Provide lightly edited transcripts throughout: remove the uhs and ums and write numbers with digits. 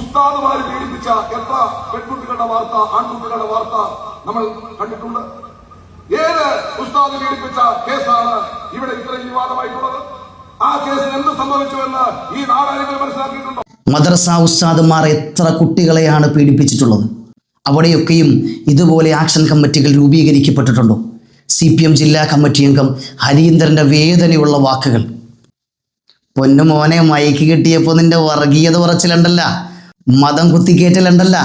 ഉസ്താദുമാര് പീഡിപ്പിച്ച എത്ര പെൺകുട്ടികളുടെ വാർത്ത, ആൺകുട്ടികളുടെ വാർത്ത നമ്മൾ കണ്ടിട്ടുണ്ട്. ഏത് ഉസ്താദ് പീഡിപ്പിച്ച കേസാണ് ഇവിടെ ഇത്രയും വിവാദമായിട്ടുള്ളത്? ആ കേസിൽ എന്ത് സംഭവിച്ചുവെന്ന് ഈ നാടാരെങ്കിലും മനസ്സിലാക്കിയിട്ടുണ്ടോ? മദ്രസ ഉസ്താദുമാർ എത്ര കുട്ടികളെയാണ് പീഡിപ്പിച്ചിട്ടുള്ളത്? അവിടെയൊക്കെയും ഇതുപോലെ ആക്ഷൻ കമ്മിറ്റികൾ രൂപീകരിക്കപ്പെട്ടിട്ടുണ്ടോ? CPM ജില്ലാ കമ്മിറ്റി അംഗം ഹരീന്ദ്രൻ്റെ വേദനയുള്ള വാക്കുകൾ. പൊന്നുമോനെ, മൈക്ക് കിട്ടിയപ്പോൾ നിന്റെ വർഗീയത പറച്ചിലുണ്ടല്ല, മതം കുത്തിക്കേറ്റലുണ്ടല്ല,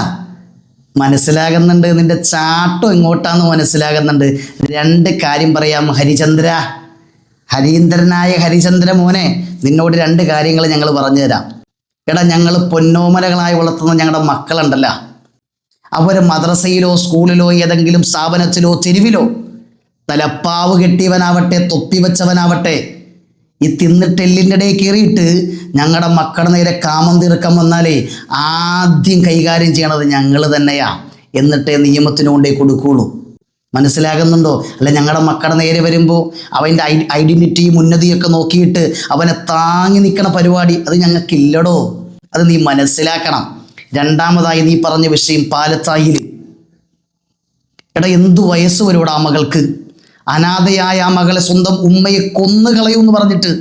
മനസ്സിലാകുന്നുണ്ട്. നിന്റെ ചാട്ടം എങ്ങോട്ടാന്ന് മനസ്സിലാകുന്നുണ്ട്. രണ്ട് കാര്യം പറയാം ഹരീന്ദ്രനായ ഹരിചന്ദ്ര മോനെ, നിന്നോട് രണ്ട് കാര്യങ്ങൾ ഞങ്ങൾ പറഞ്ഞു തരാം. എടാ, ഞങ്ങൾ പൊന്നോമലകളായി വളർത്തുന്ന ഞങ്ങളുടെ മക്കളുണ്ടല്ല, അവർ മദ്രസയിലോ സ്കൂളിലോ ഏതെങ്കിലും സ്ഥാപനത്തിലോ തെരുവിലോ തലപ്പാവ് കെട്ടിയവനാവട്ടെ തൊപ്പി വെച്ചവനാവട്ടെ, ഈ തിന്നിട്ടെല്ലിൻ്റെ ഇടയിൽ കയറിയിട്ട് ഞങ്ങളുടെ മക്കളുടെ നേരെ കാമം തീർക്കാൻ വന്നാലേ ആദ്യം കൈകാര്യം ചെയ്യണത് ഞങ്ങൾ തന്നെയാ, എന്നിട്ടേ നിയമത്തിന് കൊണ്ടേ കൊടുക്കുകയുള്ളൂ. മനസ്സിലാകുന്നുണ്ടോ? അല്ല, ഞങ്ങളുടെ മക്കളുടെ നേരെ വരുമ്പോൾ അവൻ്റെ ഐഡൻറ്റിറ്റിയും ഉന്നതിയൊക്കെ നോക്കിയിട്ട് അവനെ താങ്ങി നിൽക്കണ പരിപാടി അത് ഞങ്ങൾക്കില്ലടോ. അത് നീ മനസ്സിലാക്കണം. രണ്ടാമതായി നീ പറഞ്ഞ വിഷയം പാലത്തായിൽ. എടാ, എന്തു വയസ്സ് വരൂടാ ആ മകൾക്ക്? അനാഥയായ ആ മകളെ സ്വന്തം ഉമ്മയെ കൊന്നുകളയുമെന്ന് പറഞ്ഞിട്ട്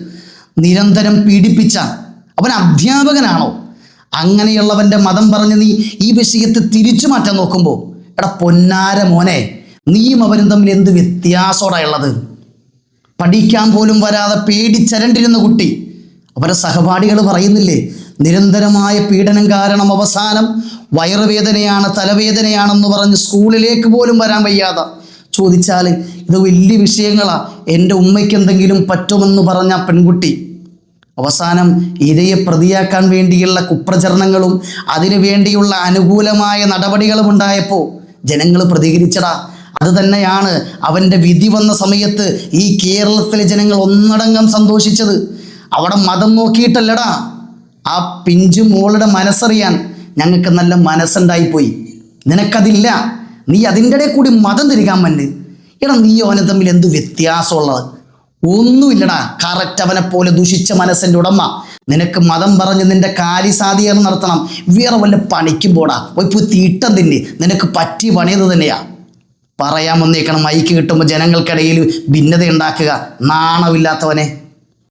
നിരന്തരം പീഡിപ്പിച്ച അവൻ അധ്യാപകനാണോ? അങ്ങനെയുള്ളവൻ്റെ മതം പറഞ്ഞ് നീ ഈ വിഷയത്തെ തിരിച്ചു മാറ്റാൻ നോക്കുമ്പോൾ, എടാ പൊന്നാര മോനെ, നീയും അവനും തമ്മിൽ എന്ത് വ്യത്യാസോടാ ഉള്ളത്? പഠിക്കാൻ പോലും വരാതെ പേടിച്ചരണ്ടിരുന്ന കുട്ടി, അവരെ സഹപാഠികൾ പറയുന്നില്ലേ, നിരന്തരമായ പീഡനം കാരണം അവസാനം വയറുവേദനയാണ്, തലവേദനയാണെന്ന് പറഞ്ഞ് സ്കൂളിലേക്ക് പോലും വരാൻ വയ്യാതെ ചോദിച്ചാൽ ഇത് വലിയ വിഷയങ്ങളാണ്, എൻ്റെ ഉമ്മയ്ക്ക് എന്തെങ്കിലും പറ്റുമെന്ന് പറഞ്ഞ പെൺകുട്ടി അവസാനം ഇരയെ പ്രതിയാക്കാൻ വേണ്ടിയുള്ള കുപ്രചരണങ്ങളും അതിനു വേണ്ടിയുള്ള അനുകൂലമായ നടപടികളും ഉണ്ടായപ്പോൾ ജനങ്ങൾ പ്രതികരിച്ചടാ. അത് തന്നെയാണ് അവൻ്റെ വിധി വന്ന സമയത്ത് ഈ കേരളത്തിലെ ജനങ്ങൾ ഒന്നടങ്കം സന്തോഷിച്ചത്. അവിടെ മതം നോക്കിയിട്ടല്ലടാ, ആ പിഞ്ചു മോളുടെ മനസ്സറിയാൻ ഞങ്ങൾക്ക് നല്ല മനസ്സുണ്ടായിപ്പോയി. നിനക്കതില്ല, നീ അതിൻ്റെ ഇടയിൽ കൂടി മതം തിരികാൻ മന്ന്. എടാ, നീ അവനെ തമ്മിൽ എന്ത് വ്യത്യാസമുള്ളത്? ഒന്നുമില്ലടാ. കറക്റ്റ് അവനെ പോലെ ദുഷിച്ച മനസ്സിൻ്റെ ഉടമ. നിനക്ക് മതം പറഞ്ഞ് നിന്റെ കാര്യസാധ്യത നടത്തണം. വേറെ വല്ല പണിക്കും പോടാ, പോയി തീട്ടം തിന്നെ. നിനക്ക് പറ്റി പണിയത് തന്നെയാ. പറയാൻ വന്നേക്കണം മൈക്ക് കിട്ടുമ്പോൾ ജനങ്ങൾക്കിടയിൽ ഭിന്നത ഉണ്ടാക്കുക, നാണമില്ലാത്തവനെ.